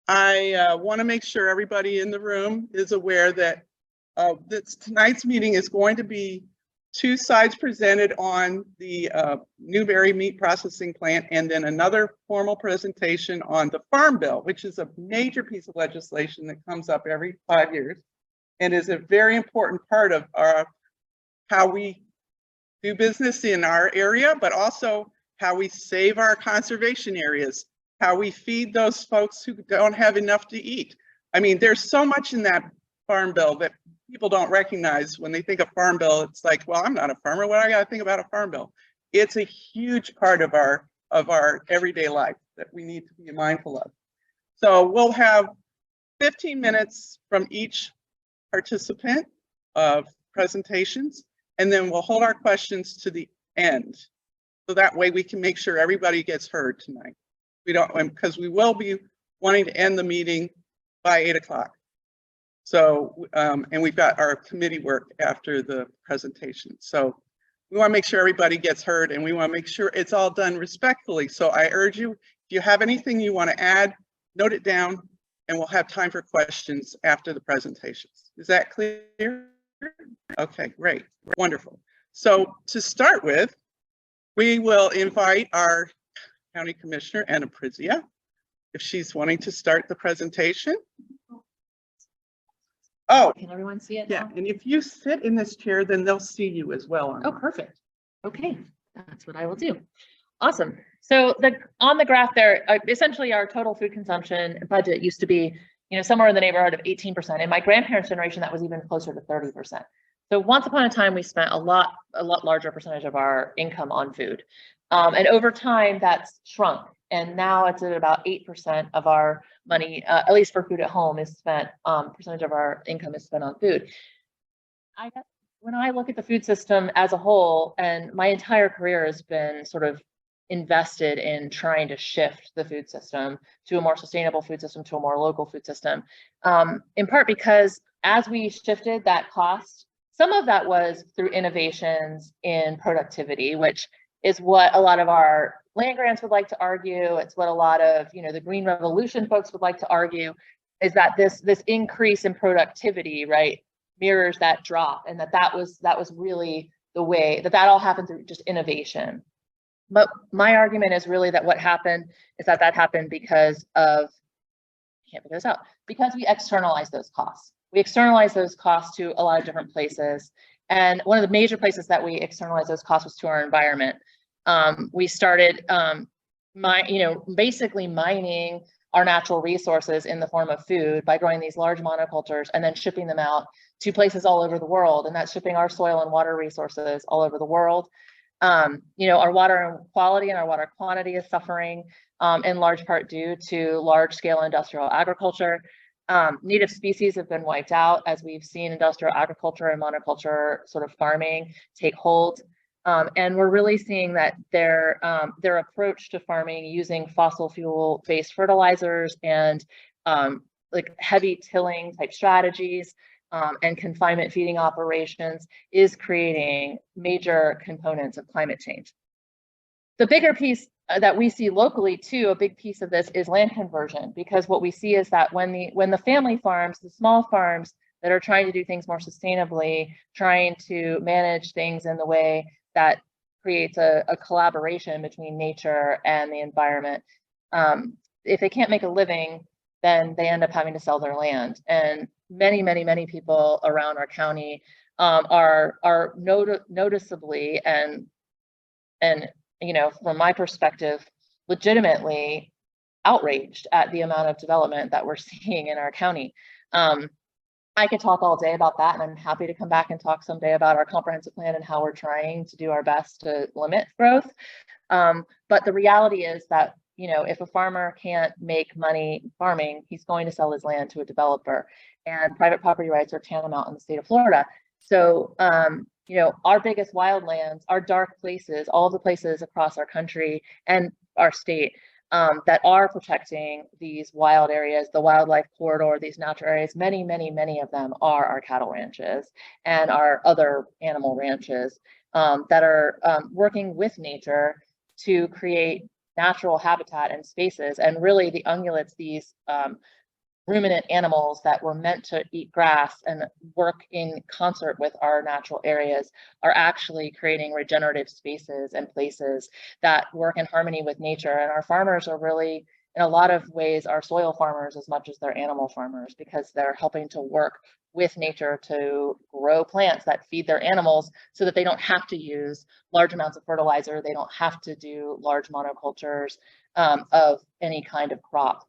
I want to make sure everybody in the room is aware that tonight's meeting is going to be two sides presented on the Newberry Meat Processing Plant, and then another formal presentation on the Farm Bill, which is a major piece of legislation that comes up every 5 years and is a very important part of how we do business in our area, but also how we save our conservation areas, how we feed those folks who don't have enough to eat. I mean, there's so much in that Farm Bill that people don't recognize. When they think of Farm Bill, it's like, well, I'm not a farmer. What do I got to think about a Farm Bill? It's a huge part of our everyday life that we need to be mindful of. So we'll have 15 minutes from each participant of presentations, and then we'll hold our questions to the end. So that way we can make sure everybody gets heard tonight. Because we will be wanting to end the meeting by 8 o'clock. So, and we've got our committee work after the presentation. So we want to make sure everybody gets heard, and we want to make sure it's all done respectfully. So I urge you, if you have anything you want to add, note it down, and we'll have time for questions after the presentations. Is that clear? Okay, great, wonderful. So to start with, we will invite our County Commissioner, Anna Prizzia, if she's wanting to start the presentation. Oh, can everyone see it? Yeah, now? and if you sit in this chair, then they'll see you as well. Oh, perfect. Okay, that's what I will do. Awesome. So on the graph there, essentially our total food consumption budget used to be, somewhere in the neighborhood of 18%. In my grandparents' generation, that was even closer to 30%. So once upon a time, we spent a lot larger percentage of our income on food. And over time, that's shrunk. And now it's at about 8% of our money, at least for food at home, is spent, percentage of our income is spent on food. I guess when I look at the food system as a whole, and my entire career has been sort of invested in trying to shift the food system to a more sustainable food system, to a more local food system, in part because as we shifted that cost, some of that was through innovations in productivity, which is what a lot of our land grants would like to argue. It's what a lot of, the Green Revolution folks would like to argue, is that this increase in productivity, right, mirrors that drop, and that was really the way that all happened through just innovation. But my argument is really that what happened is that happened because of, I can't figure this out, because we externalize those costs. We externalize those costs to a lot of different places. And one of the major places that we externalize those costs was to our environment. We started, basically mining our natural resources in the form of food by growing these large monocultures and then shipping them out to places all over the world. And that's shipping our soil and water resources all over the world. Our water quality and our water quantity is suffering in large part due to large-scale industrial agriculture. Native species have been wiped out as we've seen industrial agriculture and monoculture sort of farming take hold. And we're really seeing that their approach to farming using fossil fuel-based fertilizers and like heavy tilling type strategies and confinement feeding operations is creating major components of climate change. The bigger piece that we see locally too, a big piece of this is land conversion, because what we see is that when the family farms, the small farms that are trying to do things more sustainably, trying to manage things in the way that creates a collaboration between nature and the environment, if they can't make a living, then they end up having to sell their land. And many people around our county are noticeably and from my perspective, legitimately outraged at the amount of development that we're seeing in our county. I could talk all day about that, and I'm happy to come back and talk someday about our comprehensive plan and how we're trying to do our best to limit growth. But the reality is that, if a farmer can't make money farming, he's going to sell his land to a developer, and private property rights are tantamount in the state of Florida. So, our biggest wildlands, our dark places, all the places across our country and our state that are protecting these wild areas, the wildlife corridor, these natural areas, many of them are our cattle ranches and our other animal ranches that are working with nature to create natural habitat and spaces. And really the ungulates, these ruminant animals that were meant to eat grass and work in concert with our natural areas, are actually creating regenerative spaces and places that work in harmony with nature. And our farmers are really, in a lot of ways, are soil farmers as much as they're animal farmers, because they're helping to work with nature to grow plants that feed their animals so that they don't have to use large amounts of fertilizer. They don't have to do large monocultures of any kind of crop.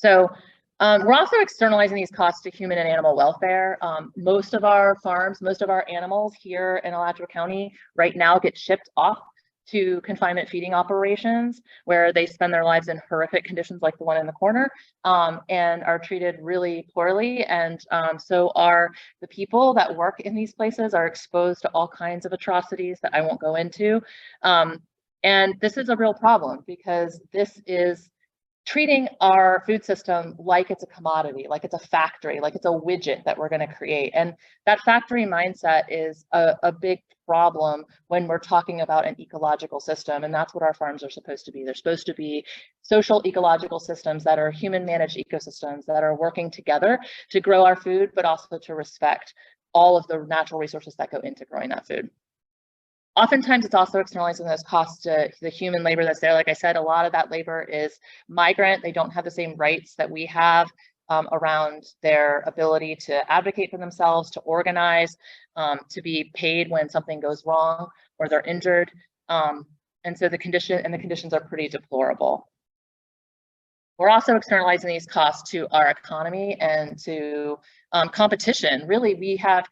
We're also externalizing these costs to human and animal welfare. Most of our farms, most of our animals here in Alachua County right now get shipped off to confinement feeding operations, where they spend their lives in horrific conditions like the one in the corner, and are treated really poorly. And so are the people that work in these places are exposed to all kinds of atrocities that I won't go into. And this is a real problem, because this is treating our food system like it's a commodity, like it's a factory, like it's a widget that we're going to create. And that factory mindset is a big problem when we're talking about an ecological system. And that's what our farms are supposed to be. They're supposed to be social ecological systems that are human managed ecosystems that are working together to grow our food, but also to respect all of the natural resources that go into growing that food. Oftentimes, it's also externalizing those costs to the human labor that's there. Like I said, a lot of that labor is migrant. They don't have the same rights that we have around their ability to advocate for themselves, to organize, to be paid when something goes wrong or they're injured. And so the conditions are pretty deplorable. We're also externalizing these costs to our economy and to competition. Really, we have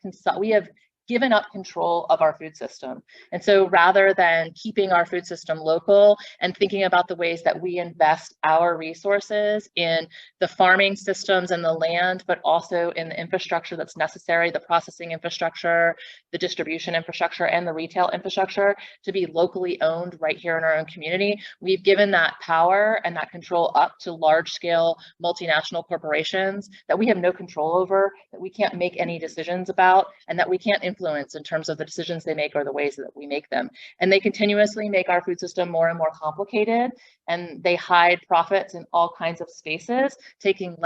given up control of our food system. And so rather than keeping our food system local and thinking about the ways that we invest our resources in the farming systems and the land, but also in the infrastructure that's necessary, the processing infrastructure, the distribution infrastructure, and the retail infrastructure to be locally owned right here in our own community, we've given that power and that control up to large-scale multinational corporations that we have no control over, that we can't make any decisions about, and that we can't influence in terms of the decisions they make or the ways that we make them. And they continuously make our food system more and more complicated, and they hide profits in all kinds of spaces, taking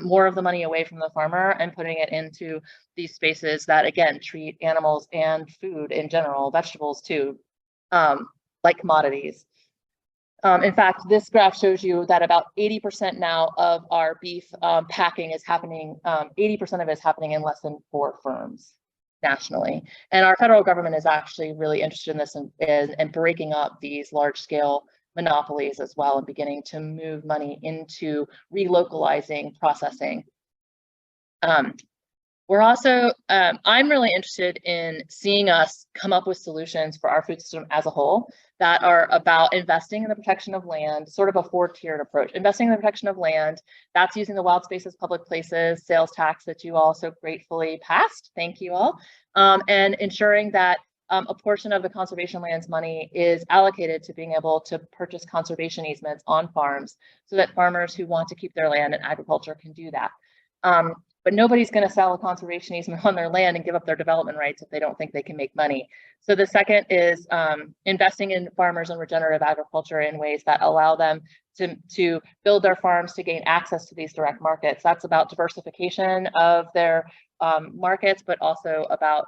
more of the money away from the farmer and putting it into these spaces that, again, treat animals and food in general, vegetables too, like commodities. In fact, this graph shows you that about 80% now of our beef packing is happening, 80% of it is happening in less than 4 firms nationally. And our federal government is actually really interested in this and breaking up these large scale monopolies as well, and beginning to move money into relocalizing processing. We're also, I'm really interested in seeing us come up with solutions for our food system as a whole that are about investing in the protection of land, sort of a 4-tiered approach. Investing in the protection of land, that's using the wild spaces, public places, sales tax that you all so gratefully passed. Thank you all. And ensuring that a portion of the conservation lands money is allocated to being able to purchase conservation easements on farms so that farmers who want to keep their land and agriculture can do that. But nobody's going to sell a conservation easement on their land and give up their development rights if they don't think they can make money. So the second is investing in farmers and regenerative agriculture in ways that allow them to build their farms to gain access to these direct markets. That's about diversification of their markets, but also about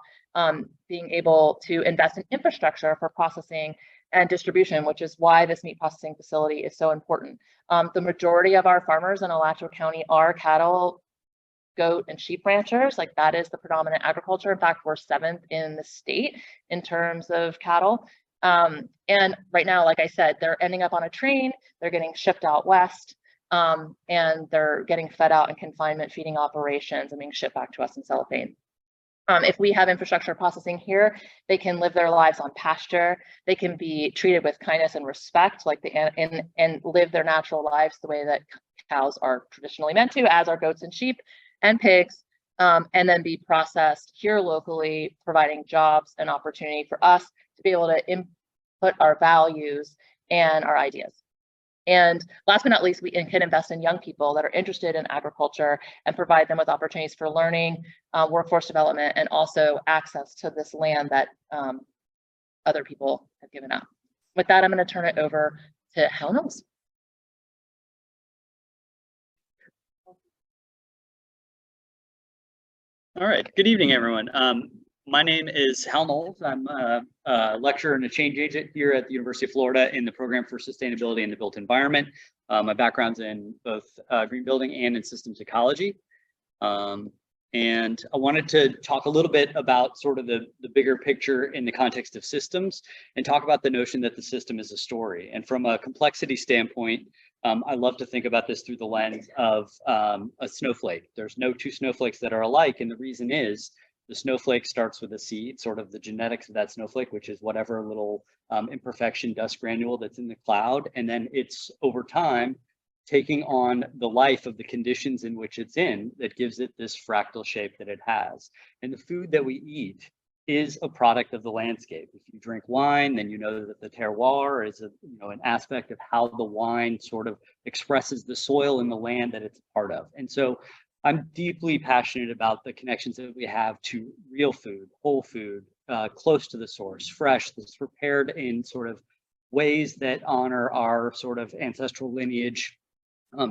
being able to invest in infrastructure for processing and distribution, which is why this meat processing facility is so important. The majority of our farmers in Alachua County are cattle, goat, and sheep ranchers. Like, that is the predominant agriculture. In fact, we're 7th in the state in terms of cattle. And right now, like I said, they're ending up on a train, they're getting shipped out west, and they're getting fed out in confinement feeding operations and being shipped back to us in cellophane. If we have infrastructure processing here, they can live their lives on pasture. They can be treated with kindness and respect, like and live their natural lives the way that cows are traditionally meant to, as are goats and sheep and pigs, and then be processed here locally, providing jobs and opportunity for us to be able to input our values and our ideas. And last but not least, we can invest in young people that are interested in agriculture and provide them with opportunities for learning, workforce development, and also access to this land that other people have given up. With that, I'm going to turn it over to Hal Knowles. All right, good evening, everyone. My name is Hal Knowles. I'm a lecturer and a change agent here at the University of Florida in the program for sustainability in the built environment. My background's in both green building and in systems ecology. And I wanted to talk a little bit about sort of the bigger picture in the context of systems and talk about the notion that the system is a story. And from a complexity standpoint, I love to think about this through the lens of a snowflake. There's no two snowflakes that are alike. And the reason is the snowflake starts with a seed, sort of the genetics of that snowflake, which is whatever little imperfection dust granule that's in the cloud. And then it's over time taking on the life of the conditions in which it's in that gives it this fractal shape that it has. And the food that we eat is a product of the landscape. If you drink wine, then you know that the terroir is an aspect of how the wine sort of expresses the soil and the land that it's a part of. And so I'm deeply passionate about the connections that we have to real food, whole food, close to the source, fresh, that's prepared in sort of ways that honor our sort of ancestral lineage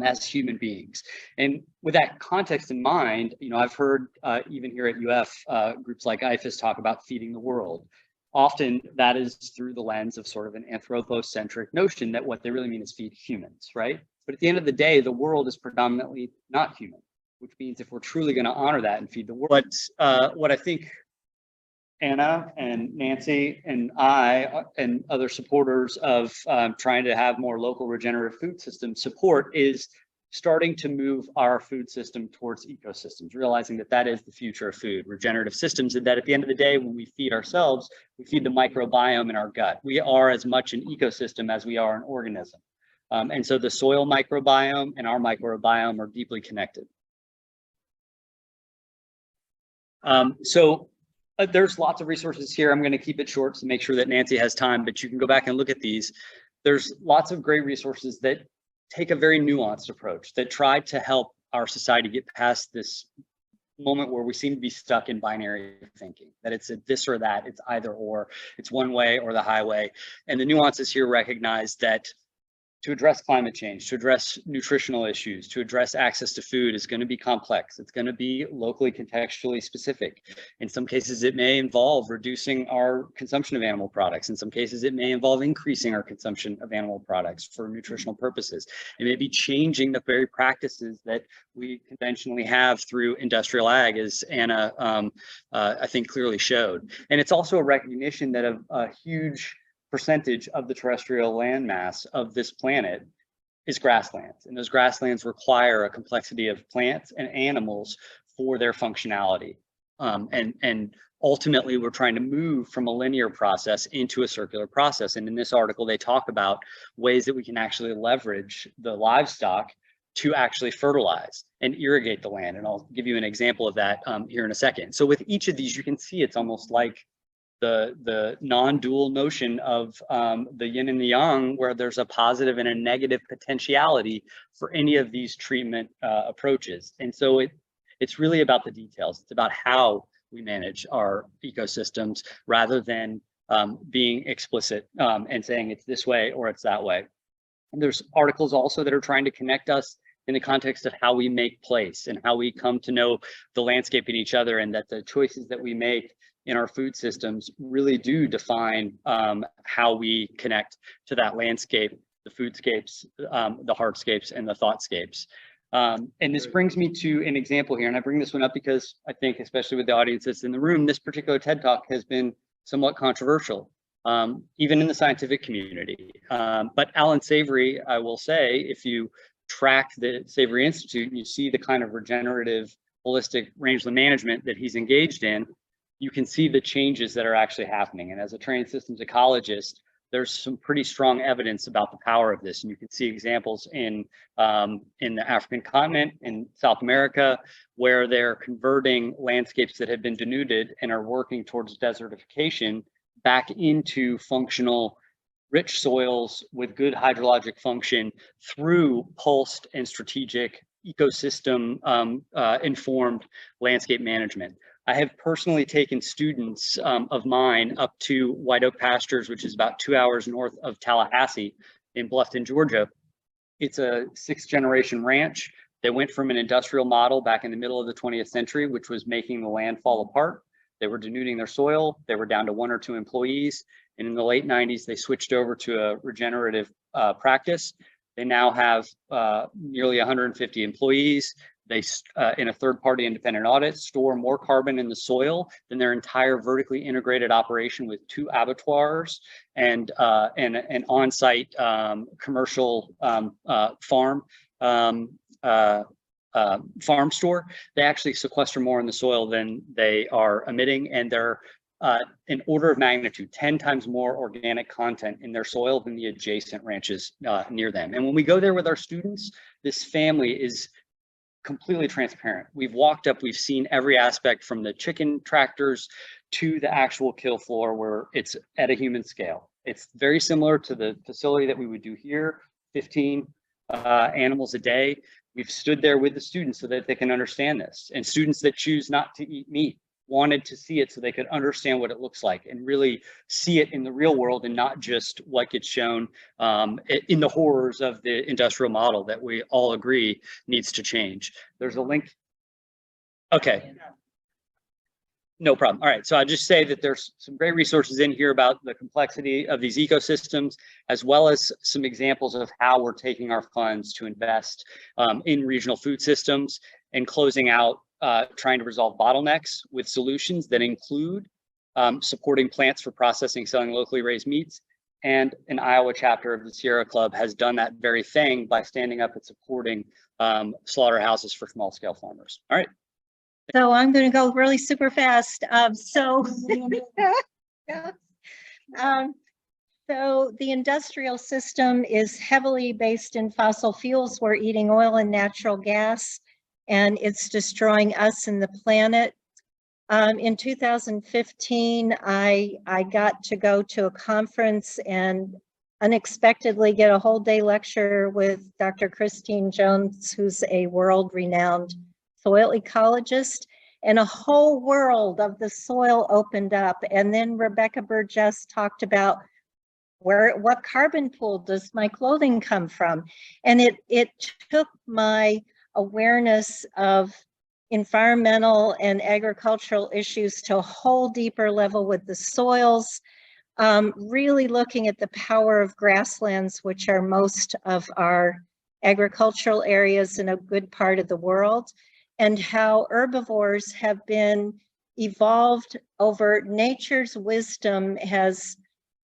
as human beings. And with that context in mind, I've heard even here at UF, groups like IFAS talk about feeding the world. Often that is through the lens of sort of an anthropocentric notion that what they really mean is feed humans, right? But at the end of the day, the world is predominantly not human, which means if we're truly going to honor that and feed the world. But what I think Anna and Nancy and I and other supporters of trying to have more local regenerative food system support is starting to move our food system towards ecosystems, realizing that that is the future of food, regenerative systems, and that at the end of the day, when we feed ourselves, we feed the microbiome in our gut. We are as much an ecosystem as we are an organism. And so the soil microbiome and our microbiome are deeply connected. There's lots of resources here. I'm going to keep it short to make sure that Nancy has time, but you can go back and look at these. There's lots of great resources that take a very nuanced approach that try to help our society get past this moment where we seem to be stuck in binary thinking, that it's a this or that, it's either or, it's one way or the highway. And the nuances here recognize that to address climate change, to address nutritional issues, to address access to food is going to be complex. It's going to be locally contextually specific. In some cases, it may involve reducing our consumption of animal products. In some cases, it may involve increasing our consumption of animal products for nutritional purposes. It may be changing the very practices that we conventionally have through industrial ag, as Anna, I think, clearly showed. And it's also a recognition that a huge percentage of the terrestrial landmass of this planet is grasslands, and those grasslands require a complexity of plants and animals for their functionality. And ultimately, we're trying to move from a linear process into a circular process. And in this article, they talk about ways that we can actually leverage the livestock to actually fertilize and irrigate the land. And I'll give you an example of that here in a second. So with each of these, you can see it's almost like the non-dual notion of the yin and the yang, where there's a positive and a negative potentiality for any of these treatment approaches. And so it's really about the details. It's about how we manage our ecosystems rather than being explicit and saying it's this way or it's that way. And there's articles also that are trying to connect us in the context of how we make place and how we come to know the landscape in each other, and that the choices that we make in our food systems really do define how we connect to that landscape, the foodscapes, the hardscapes, and the thoughtscapes. And this brings me to an example here, and I bring this one up because I think, especially with the audience that's in the room, this particular TED Talk has been somewhat controversial, even in the scientific community. But Alan Savory, I will say, if you track the Savory Institute and you see the kind of regenerative, holistic rangeland management that he's engaged in, you can see the changes that are actually happening. And as a trained systems ecologist, there's some pretty strong evidence about the power of this. And you can see examples in the African continent, in South America, where they're converting landscapes that have been denuded and are working towards desertification back into functional, rich soils with good hydrologic function through pulsed and strategic ecosystem informed landscape management. I have personally taken students of mine up to White Oak Pastures, which is about 2 hours north of Tallahassee, in Bluffton, Georgia. It's a 6th generation ranch that went from an industrial model back in the middle of the 20th century, which was making the land fall apart. They were denuding their soil. They were down to 1 or 2 employees. And in the late 90s, they switched over to a regenerative practice. They now have nearly 150 employees. They, in a third-party independent audit, store more carbon in the soil than their entire vertically integrated operation with 2 abattoirs and an on-site commercial farm store. They actually sequester more in the soil than they are emitting, and they're an order of magnitude 10 times more organic content in their soil than the adjacent ranches near them. And when we go there with our students, this family is completely transparent. We've walked up, we've seen every aspect from the chicken tractors to the actual kill floor where it's at a human scale. It's very similar to the facility that we would do here, 15 animals a day. We've stood there with the students so that they can understand this. And students that choose not to eat meat wanted to see it so they could understand what it looks like and really see it in the real world and not just what gets shown in the horrors of the industrial model that we all agree needs to change. There's a link. Okay. No problem. All right. So I'll just say that there's some great resources in here about the complexity of these ecosystems, as well as some examples of how we're taking our funds to invest in regional food systems and closing out trying to resolve bottlenecks with solutions that include supporting plants for processing, selling locally raised meats. And an Iowa chapter of the Sierra Club has done that very thing by standing up and supporting slaughterhouses for small scale farmers. All right. So I'm going to go really super fast. So the industrial system is heavily based in fossil fuels. We're eating oil and natural gas, and it's destroying us and the planet. In 2015, I got to go to a conference and unexpectedly get a whole day lecture with Dr. Christine Jones, who's a world-renowned soil ecologist, and a whole world of the soil opened up. And then Rebecca Burgess talked about what carbon pool does my clothing come from? And it took my awareness of environmental and agricultural issues to a whole deeper level with the soils, really looking at the power of grasslands, which are most of our agricultural areas in a good part of the world, and how herbivores have been evolved over nature's wisdom has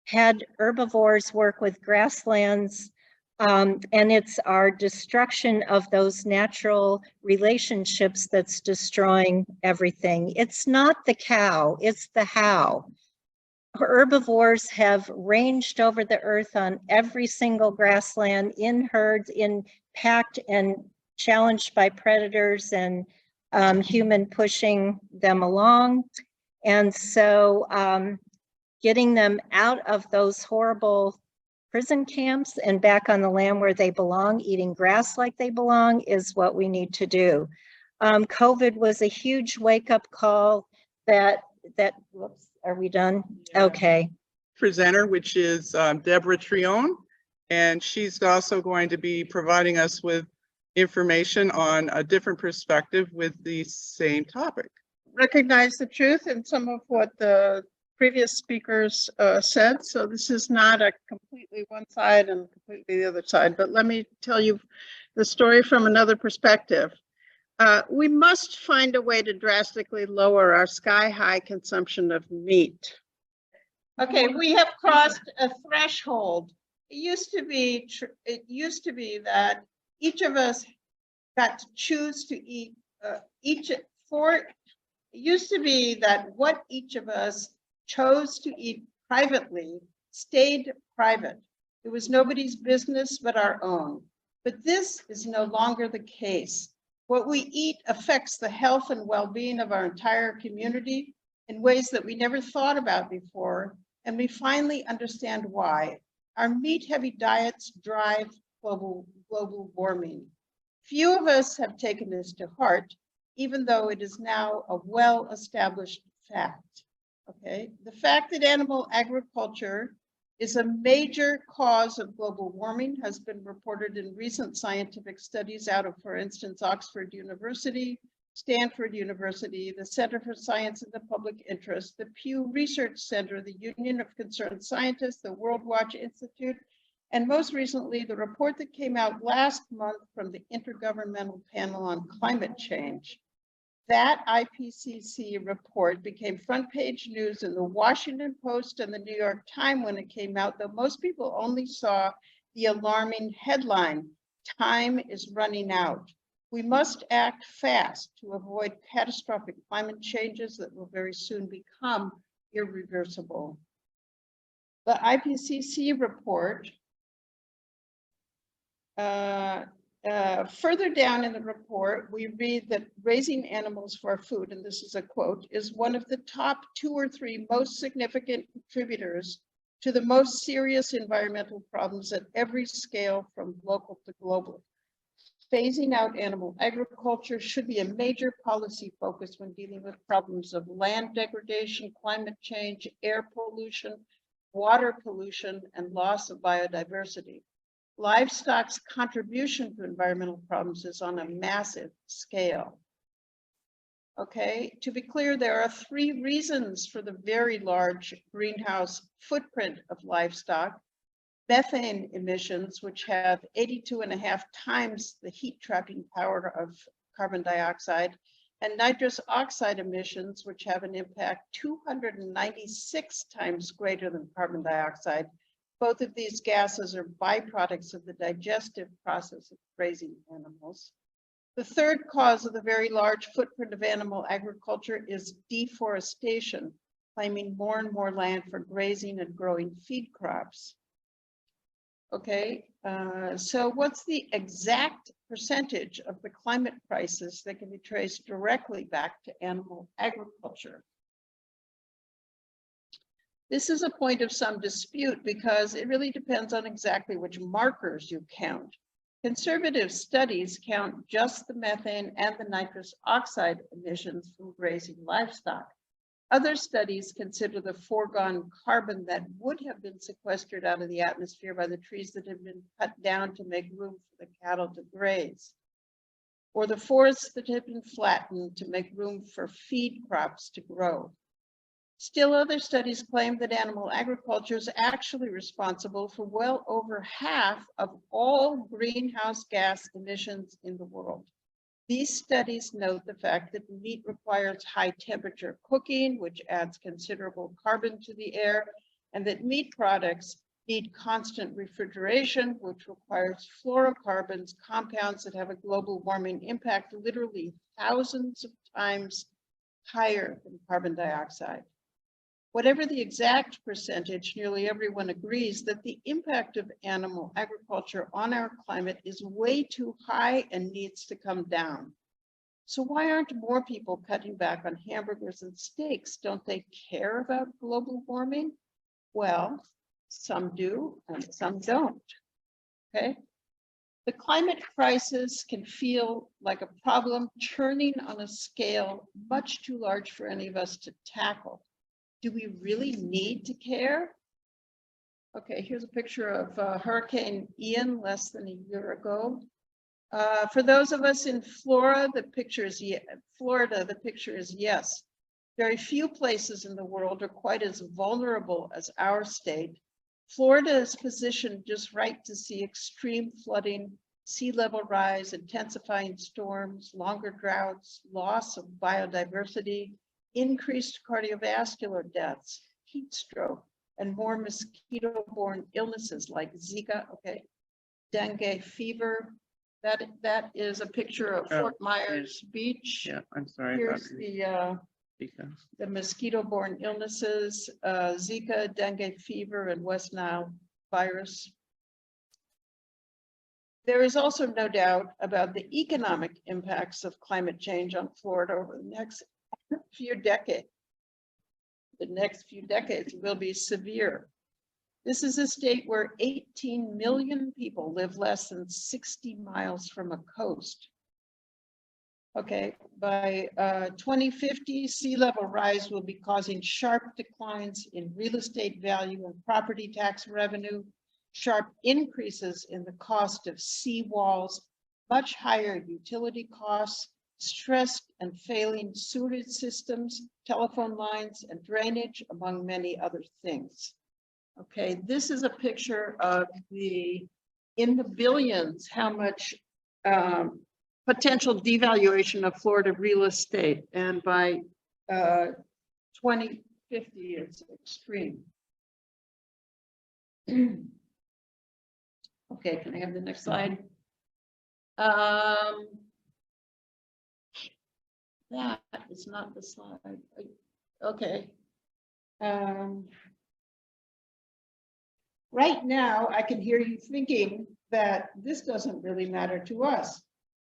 had herbivores work with grasslands, and it's our destruction of those natural relationships that's destroying everything. It's not the cow, it's the how. Herbivores have ranged over the earth on every single grassland in herds, in packed and challenged by predators and human pushing them along. And so getting them out of those horrible prison camps and back on the land where they belong, eating grass like they belong, is what we need to do. COVID was a huge wake-up call that whoops, are we done? Yeah. Okay. Presenter, which is Debra Trione, and she's also going to be providing us with information on a different perspective with the same topic. Recognize the truth in some of what the previous speakers said. So this is not a completely one side and completely the other side, but let me tell you the story from another perspective. We must find a way to drastically lower our sky-high consumption of meat. Okay, we have crossed a threshold. It used to be that each of us got to choose to eat it used to be that what each of us chose to eat privately stayed private. It was nobody's business but our own. But this is no longer the case. What we eat affects the health and well-being of our entire community in ways that we never thought about before, and we finally understand why. Our meat-heavy diets drive global warming. Few of us have taken this to heart, even though it is now a well-established fact. Okay, the fact that animal agriculture is a major cause of global warming, has been reported in recent scientific studies out of, for instance, Oxford University, Stanford University, the Center for Science in the Public Interest, the Pew Research Center, the Union of Concerned Scientists, the World Watch Institute, and most recently, the report that came out last month from the Intergovernmental Panel on Climate Change. That IPCC report became front page news in the Washington Post and the New York Times when it came out, though most people only saw the alarming headline, "Time is running out. We must act fast to avoid catastrophic climate changes that will very soon become irreversible." The IPCC report, further down in the report, we read that raising animals for food, and this is a quote, is one of the top 2 or 3 most significant contributors to the most serious environmental problems at every scale, from local to global. Phasing out animal agriculture should be a major policy focus when dealing with problems of land degradation, climate change, air pollution, water pollution, and loss of biodiversity. Livestock's contribution to environmental problems is on a massive scale. Okay, to be clear, there are 3 reasons for the very large greenhouse footprint of livestock: methane emissions, which have 82.5 times the heat trapping power of carbon dioxide, and nitrous oxide emissions, which have an impact 296 times greater than carbon dioxide. Both of these gases are byproducts of the digestive process of grazing animals. The third cause of the very large footprint of animal agriculture is deforestation, claiming more and more land for grazing and growing feed crops. Okay, so what's the exact percentage of the climate crisis that can be traced directly back to animal agriculture? This is a point of some dispute because it really depends on exactly which markers you count. Conservative studies count just the methane and the nitrous oxide emissions from grazing livestock. Other studies consider the foregone carbon that would have been sequestered out of the atmosphere by the trees that have been cut down to make room for the cattle to graze, or the forests that have been flattened to make room for feed crops to grow. Still, other studies claim that animal agriculture is actually responsible for well over half of all greenhouse gas emissions in the world. These studies note the fact that meat requires high temperature cooking, which adds considerable carbon to the air, and that meat products need constant refrigeration, which requires fluorocarbons, compounds that have a global warming impact literally thousands of times higher than carbon dioxide. Whatever the exact percentage, nearly everyone agrees that the impact of animal agriculture on our climate is way too high and needs to come down. So why aren't more people cutting back on hamburgers and steaks? Don't they care about global warming? Well, some do and some don't. Okay. The climate crisis can feel like a problem turning on a scale much too large for any of us to tackle. Do we really need to care? Okay, here's a picture of Hurricane Ian less than a year ago. For those of us in Florida, the picture is yes. Very few places in the world are quite as vulnerable as our state. Florida is positioned just right to see extreme flooding, sea level rise, intensifying storms, longer droughts, loss of biodiversity, increased cardiovascular deaths, heat stroke, and more mosquito-borne illnesses like Zika, okay, dengue fever. That is a picture of Fort Myers Beach. Yeah, I'm sorry. Here's the mosquito-borne illnesses, Zika, dengue fever, and West Nile virus. There is also no doubt about the economic impacts of climate change on Florida over the next few decades. The next few decades will be severe. This is a state where 18 million people live less than 60 miles from a coast. Okay, by 2050, sea level rise will be causing sharp declines in real estate value and property tax revenue, sharp increases in the cost of seawalls, much higher utility costs, stressed and failing sewage systems, telephone lines, and drainage, among many other things. Okay, this is a picture of in the billions, how much potential devaluation of Florida real estate, and by 2050, it's extreme. Okay, can I have the next slide? That is not the slide. Okay. Right now, I can hear you thinking that this doesn't really matter to us.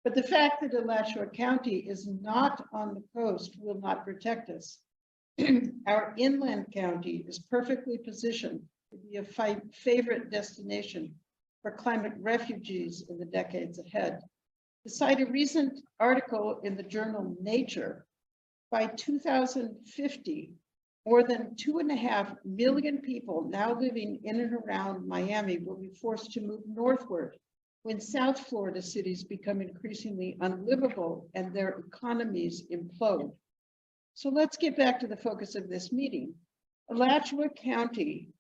But the fact that Alachua County is not on the coast will not protect us. Our inland county is perfectly positioned to be a favorite destination for climate refugees in the decades ahead. To cite a recent article in the journal Nature, by 2050, more than 2.5 million people now living in and around Miami will be forced to move northward when South Florida cities become increasingly unlivable and their economies implode. So let's get back to the focus of this meeting. Alachua County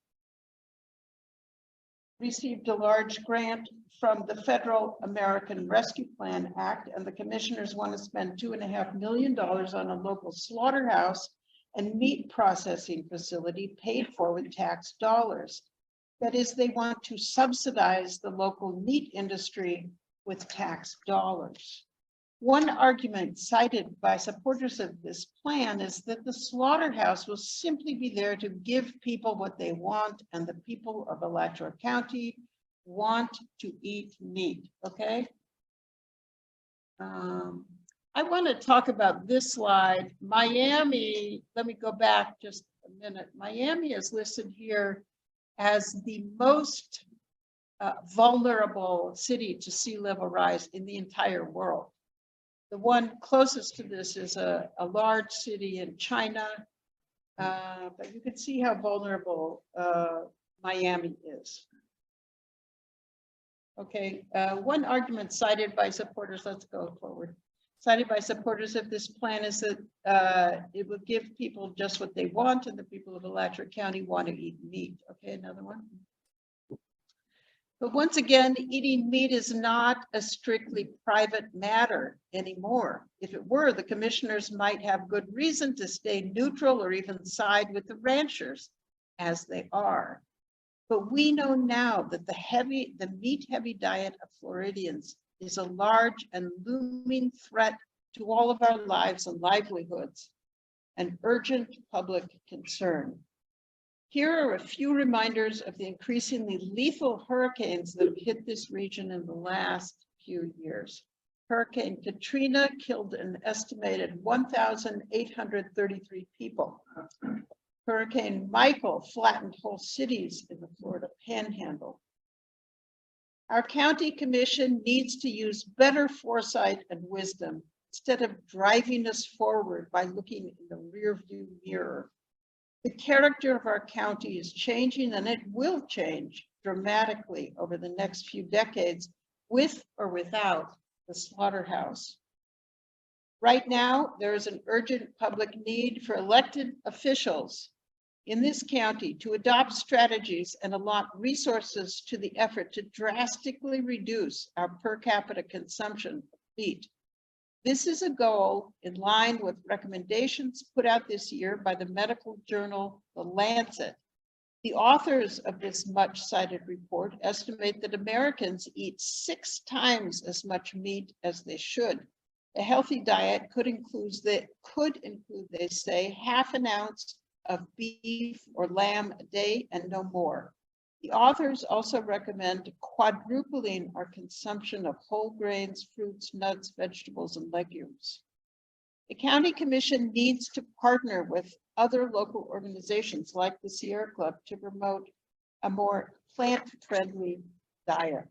received a large grant from the Federal American Rescue Plan Act, and the commissioners want to spend $2.5 million on a local slaughterhouse and meat processing facility paid for with tax dollars. That is, they want to subsidize the local meat industry with tax dollars. One argument cited by supporters of this plan is that the slaughterhouse will simply be there to give people what they want, and the people of Alachua County want to eat meat, okay? I want to talk about this slide. Miami, let me go back just a minute. Miami is listed here as the most vulnerable city to sea level rise in the entire world. The one closest to this is a large city in China, but you can see how vulnerable Miami is. Okay, one argument cited by supporters, let's go forward, cited by supporters of this plan is that it would give people just what they want, and the people of Alachua County want to eat meat. Okay, another one. But once again, eating meat is not a strictly private matter anymore. If it were, the commissioners might have good reason to stay neutral or even side with the ranchers, as they are. But we know now that the meat-heavy diet of Floridians is a large and looming threat to all of our lives and livelihoods, an urgent public concern. Here are a few reminders of the increasingly lethal hurricanes that have hit this region in the last few years. Hurricane Katrina killed an estimated 1,833 people. Hurricane Michael flattened whole cities in the Florida Panhandle. Our county commission needs to use better foresight and wisdom instead of driving us forward by looking in the rearview mirror. The character of our county is changing, and it will change dramatically over the next few decades, with or without the slaughterhouse. Right now, there is an urgent public need for elected officials in this county to adopt strategies and allot resources to the effort to drastically reduce our per capita consumption of meat. This is a goal in line with recommendations put out this year by the medical journal, The Lancet. The authors of this much cited report estimate that Americans eat 6 times as much meat as they should. A healthy diet could include, they say, half an ounce of beef or lamb a day and no more. The authors also recommend quadrupling our consumption of whole grains, fruits, nuts, vegetables, and legumes. The county commission needs to partner with other local organizations like the Sierra Club to promote a more plant-friendly diet.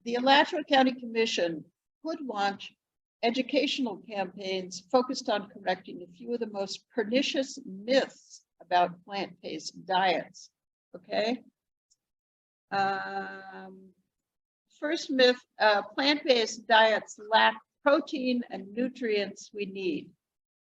The Alachua County Commission could launch educational campaigns focused on correcting a few of the most pernicious myths about plant-based diets. Okay. First myth, plant-based diets lack protein and nutrients we need.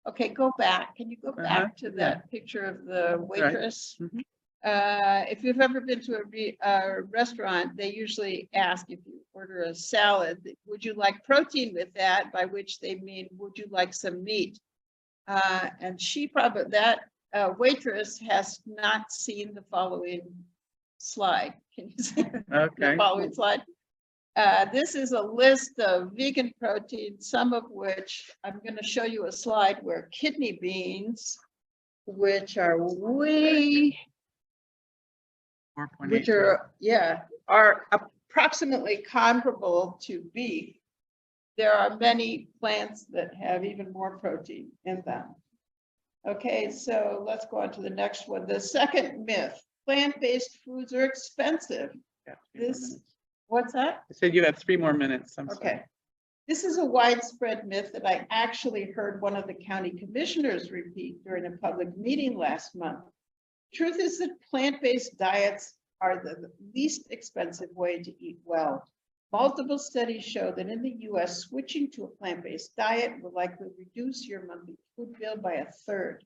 Okay, go back. Can you go back to that picture of the waitress? Mhm. If you've ever been to a restaurant, they usually ask if you order a salad, would you like protein with that? By which they mean, would you like some meat? And she probably, that waitress has not seen the following slide. Can you see the Okay. following slide? This is a list of vegan proteins, some of which I'm going to show you a slide where kidney beans, which are way, 4.8. which are approximately comparable to beef. There are many plants that have even more protein in them. Okay, so let's go on to the next one. The second myth, plant-based foods are expensive. Yeah, 3 more This, minutes. what's that? I said you have 3 more minutes. I'm sorry. Okay. This is a widespread myth that I actually heard one of the county commissioners repeat during a public meeting last month. Truth is that plant-based diets are the least expensive way to eat well. Multiple studies show that in the US, switching to a plant-based diet will likely reduce your monthly food bill by 1/3.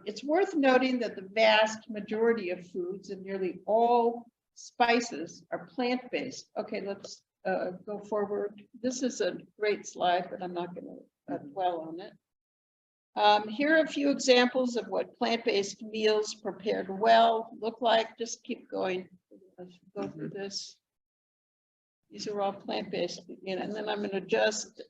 It's worth noting that the vast majority of foods and nearly all spices are plant-based. Okay, let's go forward. This is a great slide, but I'm not going to dwell on it. Here are a few examples of what plant-based meals prepared well look like. Just keep going. Let's go through this. These are all plant-based, and then I'm going to just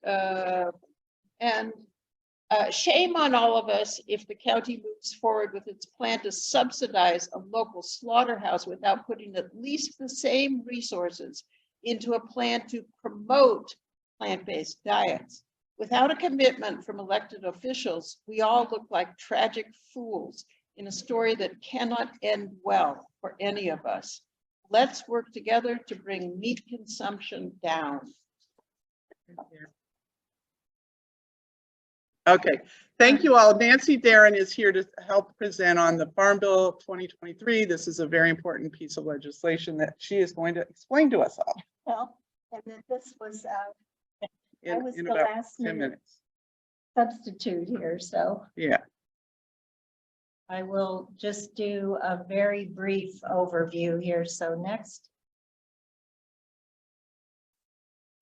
shame on all of us if the county moves forward with its plan to subsidize a local slaughterhouse without putting at least the same resources into a plan to promote plant-based diets. Without a commitment from elected officials, we all look like tragic fools in a story that cannot end well for any of us. Let's work together to bring meat consumption down. Okay, thank you all. Nancy Darren is here to help present on the Farm Bill 2023. This is a very important piece of legislation that she is going to explain to us all Well, and then this was, I was in the about last 10 minute minutes. substitute here, so Yeah, I will just do a very brief overview here. So next.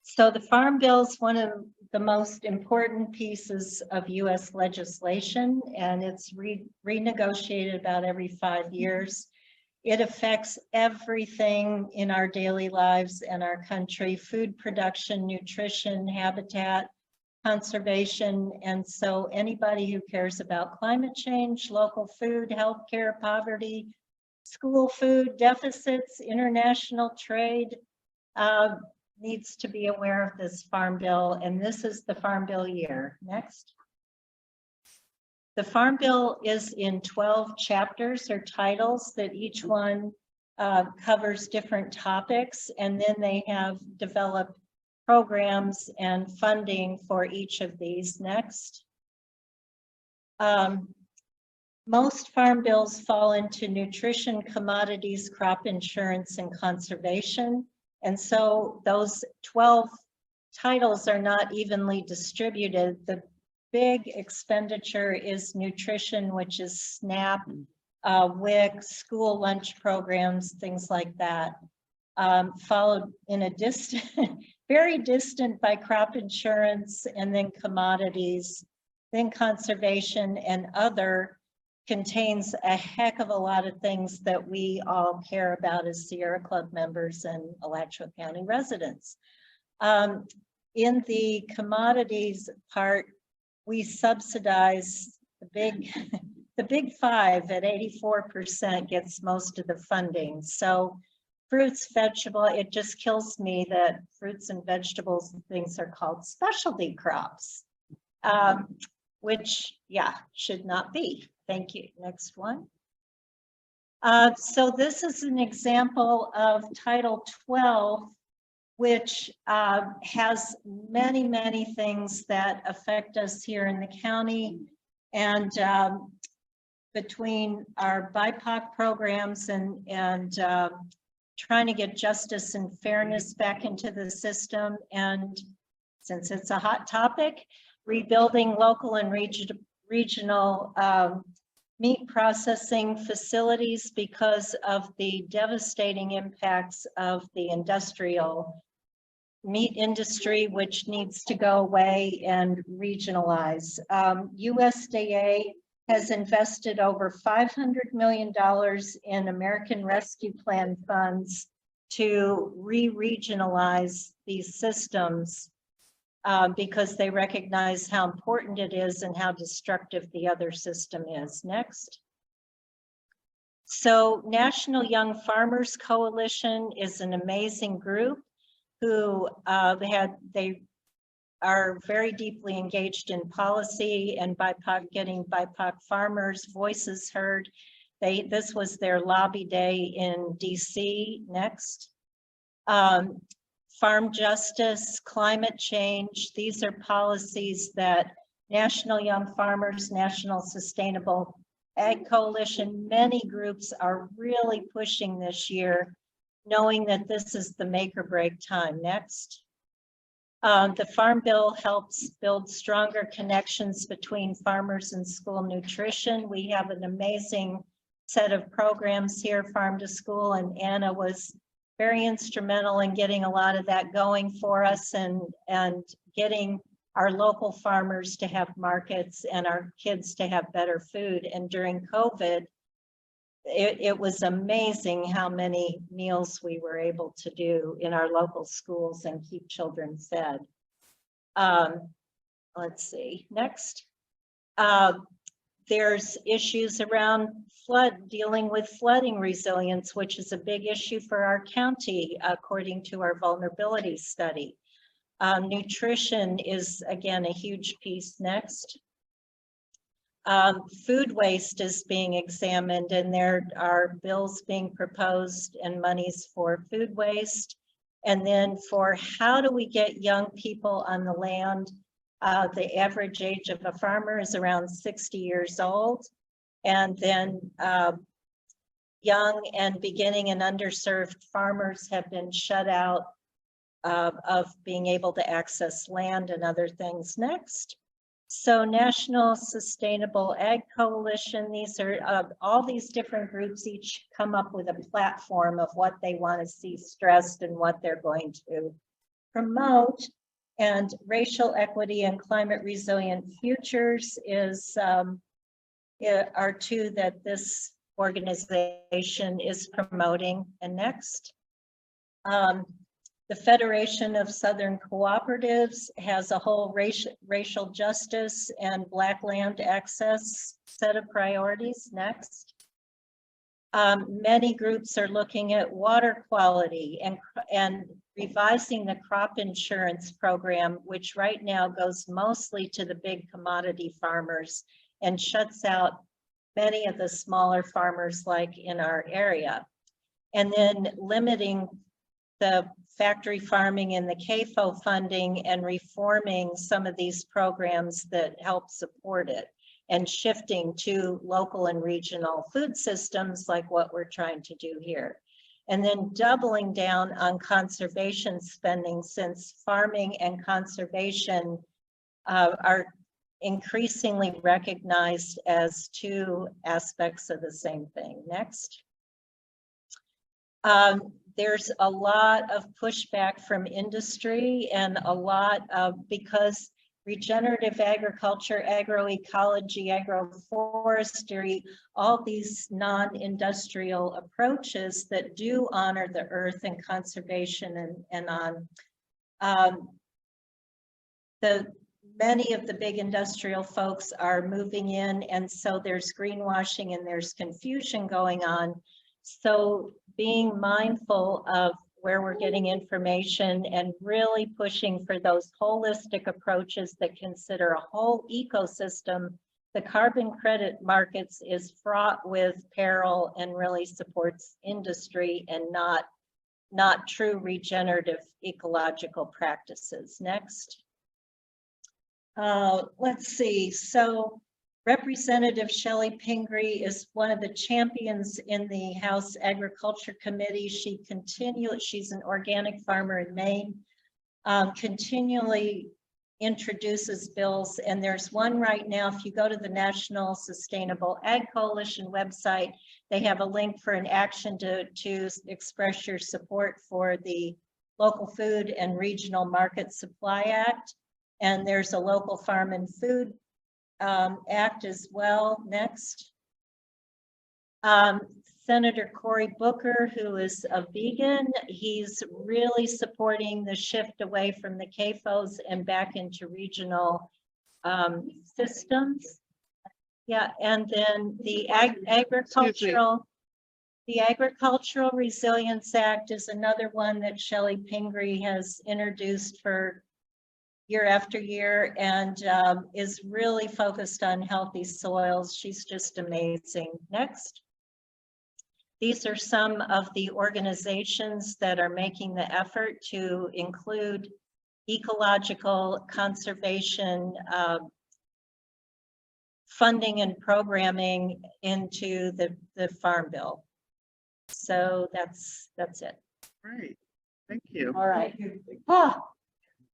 So the Farm Bill is one of the most important pieces of US legislation, and it's renegotiated about every 5 years. It affects everything in our daily lives and our country: food production, nutrition, habitat, conservation. And so anybody who cares about climate change, local food, healthcare, poverty, school food deficits, international trade, needs to be aware of this Farm Bill. And this is the Farm Bill year. Next. The Farm Bill is in 12 chapters or titles that each one covers different topics, and then they have developed programs and funding for each of these. Next. Most farm bills fall into nutrition, commodities, crop insurance, and conservation. And so those 12 titles are not evenly distributed. The big expenditure is nutrition, which is SNAP, WIC, school lunch programs, things like that. Followed in a distant, very distant by crop insurance, and then commodities, then conservation, and other contains a heck of a lot of things that we all care about as Sierra Club members and Alachua County residents. In the commodities part, we subsidize the big five at 84% gets most of the funding. So fruits, vegetable, it just kills me that fruits and vegetables and things are called specialty crops, which, yeah, should not be. Thank you. Next one. So this is an example of Title 12, which has many, many things that affect us here in the county. And between our BIPOC programs and trying to get justice and fairness back into the system, and since it's a hot topic, rebuilding local and regional meat processing facilities because of the devastating impacts of the industrial meat industry, which needs to go away and regionalize. USDA has invested over $500 million in American Rescue Plan funds to re-regionalize these systems because they recognize how important it is and how destructive the other system is. Next. So National Young Farmers Coalition is an amazing group who they are very deeply engaged in policy and getting BIPOC farmers' voices heard. This was their lobby day in DC. Next. Farm justice, climate change, these are policies that National Young Farmers, National Sustainable Ag Coalition, many groups are really pushing this year, knowing that this is the make or break time. Next. The Farm Bill helps build stronger connections between farmers and school nutrition. We have an amazing set of programs here, Farm to School, and Anna was very instrumental in getting a lot of that going for us and getting our local farmers to have markets and our kids to have better food. And during COVID, it was amazing how many meals we were able to do in our local schools and keep children fed. Let's see, next. There's issues around dealing with flooding resilience, which is a big issue for our county, according to our vulnerability study. Nutrition is, again, a huge piece. Next. Food waste is being examined, and there are bills being proposed and monies for food waste. And then for how do we get young people on the land? The average age of a farmer is around 60 years old. And then young and beginning and underserved farmers have been shut out of being able to access land and other things. Next. So National Sustainable Ag Coalition, these are all these different groups each come up with a platform of what they want to see stressed and what they're going to promote. And racial equity and climate resilient futures are two that this organization is promoting. And next. The Federation of Southern Cooperatives has a whole racial justice and Black land access set of priorities. Next. Many groups are looking at water quality and revising the crop insurance program, which right now goes mostly to the big commodity farmers and shuts out many of the smaller farmers like in our area. And then limiting the factory farming and the CAFO funding and reforming some of these programs that help support it and shifting to local and regional food systems like what we're trying to do here. And then doubling down on conservation spending, since farming and conservation are increasingly recognized as two aspects of the same thing. Next. There's a lot of pushback from industry and a lot of, because regenerative agriculture, agroecology, agroforestry, all these non-industrial approaches that do honor the earth and conservation and on many of the big industrial folks are moving in, and so there's greenwashing and there's confusion going on. So being mindful of where we're getting information and really pushing for those holistic approaches that consider a whole ecosystem the carbon credit markets is fraught with peril and really supports industry and not true regenerative ecological practices. Next. Let's see. So Representative Shelley Pingree is one of the champions in the House Agriculture Committee. She's an organic farmer in Maine, continually introduces bills, and there's one right now. If you go to the National Sustainable Ag Coalition website, they have a link for an action to express your support for the Local Food and Regional Market Supply Act. And there's a Local Farm and Food Act as well. Next. Senator Cory Booker, who is a vegan, he's really supporting the shift away from the CAFOs and back into regional systems. Yeah, and then the Agricultural Resilience Act is another one that Shelley Pingree has introduced for year after year, and is really focused on healthy soils. She's just amazing. Next. These are some of the organizations that are making the effort to include ecological conservation funding and programming into the Farm Bill. So that's it. Great, thank you. All right. Oh,